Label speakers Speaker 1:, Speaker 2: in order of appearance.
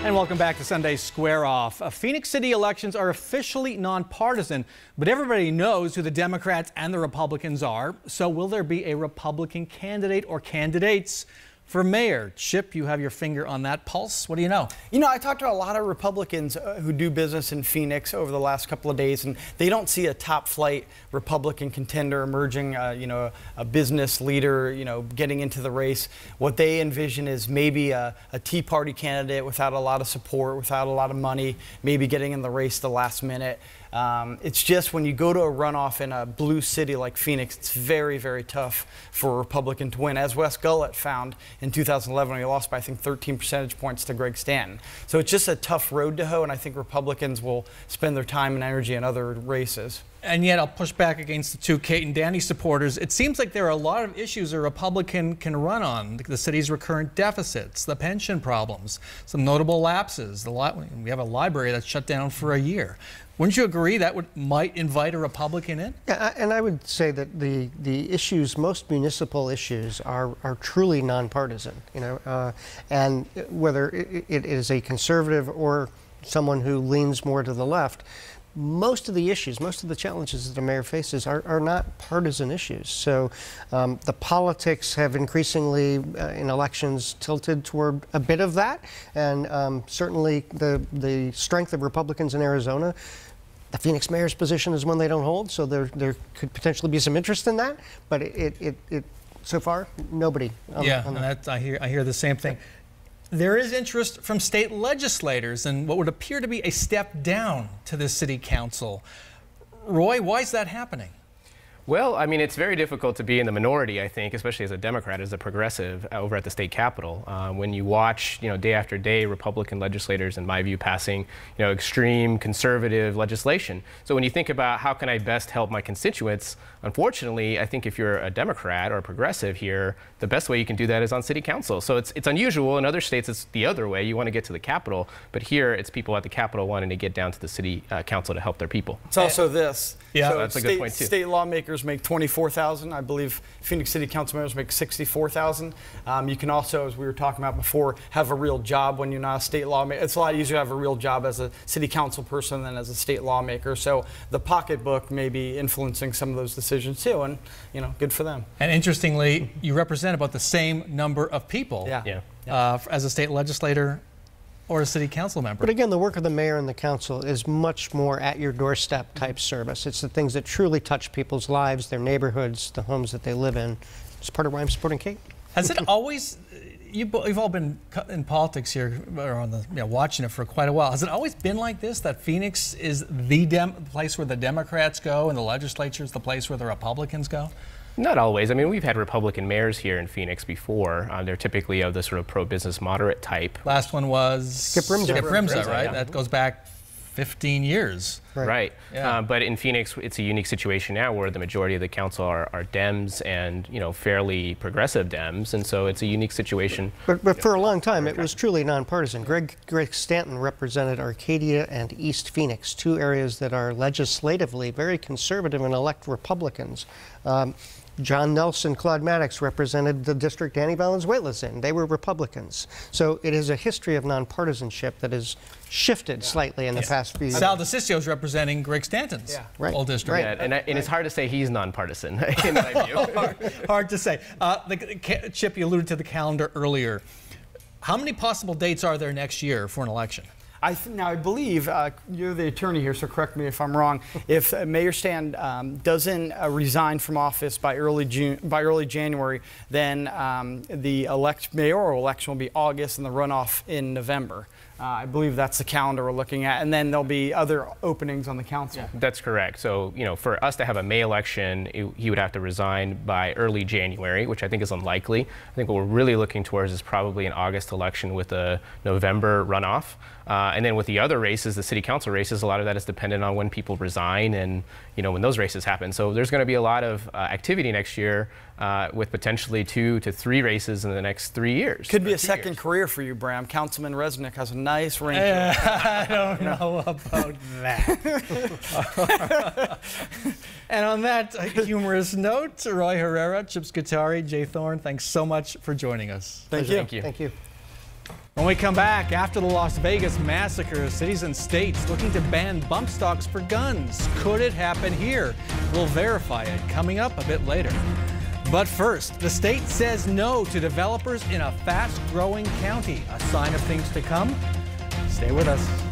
Speaker 1: And welcome back to Sunday's Square Off. Phoenix City elections are officially nonpartisan, but everybody knows who the Democrats and the Republicans are. So will there be a Republican candidate or candidates for mayor? Chip, you have your finger on that pulse. What do you know?
Speaker 2: You know, I talked to a lot of Republicans who do business in Phoenix over the last couple of days, and they don't see a top flight Republican contender emerging, a business leader, getting into the race. What they envision is maybe a Tea Party candidate without a lot of support, without a lot of money, maybe getting in the race the last minute. It's just when you go to a runoff in a blue city like Phoenix, it's very, very tough for a Republican to win, as Wes Gullett found in 2011 when he lost by, I think, 13 percentage points to Greg Stanton. So it's just a tough road to hoe, and I think Republicans will spend their time and energy in other races.
Speaker 1: And yet I'll push back against the two Kate and Danny supporters. It seems like there are a lot of issues a Republican can run on. The city's recurrent deficits, the pension problems, some notable lapses. We have a library that's shut down for a year. Wouldn't you agree that might invite a Republican in?
Speaker 3: Yeah, and I would say that the issues, most municipal issues, are truly nonpartisan. And whether it is a conservative or someone who leans more to the left, most of the issues, most of the challenges that the mayor faces are not partisan issues. So the politics have increasingly in elections tilted toward a bit of that, and certainly the strength of Republicans in Arizona. The Phoenix mayor's position is one they don't hold, so there could potentially be some interest in that. But so far, nobody.
Speaker 1: I hear the same thing. There is interest from state legislators in what would appear to be a step down to the city council. Roy, why is that happening?
Speaker 4: Well, I mean, it's very difficult to be in the minority, I think, especially as a Democrat, as a progressive over at the state capitol. When you watch, day after day, Republican legislators, in my view, passing, extreme conservative legislation. So when you think about how can I best help my constituents, unfortunately, I think if you're a Democrat or a progressive here, the best way you can do that is on city council. So it's unusual. In other states, it's the other way. You want to get to the capitol, but here it's people at the capitol wanting to get down to the city council to help their people.
Speaker 2: It's also this.
Speaker 1: Yeah,
Speaker 2: so
Speaker 4: that's a good point too.
Speaker 2: State lawmakers make $24,000. I believe Phoenix City Council members make $64,000. You can also, as we were talking about before, have a real job when you're not a state lawmaker. It's a lot easier to have a real job as a city council person than as a state lawmaker. So the pocketbook may be influencing some of those decisions too, and good for them.
Speaker 1: And interestingly, you represent about the same number of people as a state legislator or a city council member.
Speaker 3: But again, the work of the mayor and the council is much more at your doorstep type service. It's the things that truly touch people's lives, their neighborhoods, the homes that they live in. It's part of why I'm supporting Kate.
Speaker 1: Has it always, you've all been in politics here, or on the, watching it for quite a while. Has it always been like this, that Phoenix is the place where the Democrats go and the legislature is the place where the Republicans go?
Speaker 4: Not always. I mean, we've had Republican mayors here in Phoenix before. They're typically of the sort of pro-business moderate type.
Speaker 1: Last one was
Speaker 3: Skip Rimza,
Speaker 1: right?
Speaker 4: Yeah.
Speaker 1: That goes back 15 years.
Speaker 4: Right.
Speaker 1: Yeah.
Speaker 4: But in Phoenix, it's a unique situation now where the majority of the council are Dems and, fairly progressive Dems. And so it's a unique situation.
Speaker 3: But for a long time, it was truly nonpartisan. Greg Stanton represented Arcadia and East Phoenix, two areas that are legislatively very conservative and elect Republicans. John Nelson, Claude Maddox represented the district Danny Valenzuela's in. They were Republicans. So it is a history of nonpartisanship that has shifted slightly in the past few years.
Speaker 1: Sal DeCiccio is representing Greg Stanton's old district.
Speaker 4: Right. Yeah, and it's hard to say he's nonpartisan, in my view.
Speaker 1: hard to say. Chip, you alluded to the calendar earlier. How many possible dates are there next year for an election?
Speaker 2: Now, I believe, you're the attorney here, so correct me if I'm wrong, if Mayor Stan doesn't resign from office by early January, then the mayoral election will be August and the runoff in November. I believe that's the calendar we're looking at, and then there'll be other openings on the council.
Speaker 4: Yeah. That's correct. So, for us to have a May election, he would have to resign by early January, which I think is unlikely. I think what we're really looking towards is probably an August election with a November runoff. And then with the other races, the city council races, a lot of that is dependent on when people resign and, when those races happen. So there's going to be a lot of activity next year with potentially 2 to 3 races in the next 3 years.
Speaker 2: Could be a second career for you, Bram. Councilman Resnick has a nice ring.
Speaker 1: I don't know about that. And on that humorous note, Roy Herrera, Chip Scutari, Jay Thorne, thanks so much for joining us.
Speaker 2: Thank you.
Speaker 4: Thank you.
Speaker 3: Thank you.
Speaker 1: When we come back, after the Las Vegas massacre, cities and states looking to ban bump stocks for guns. Could it happen here? We'll verify it coming up a bit later. But first, the state says no to developers in a fast-growing county. A sign of things to come? Stay with us.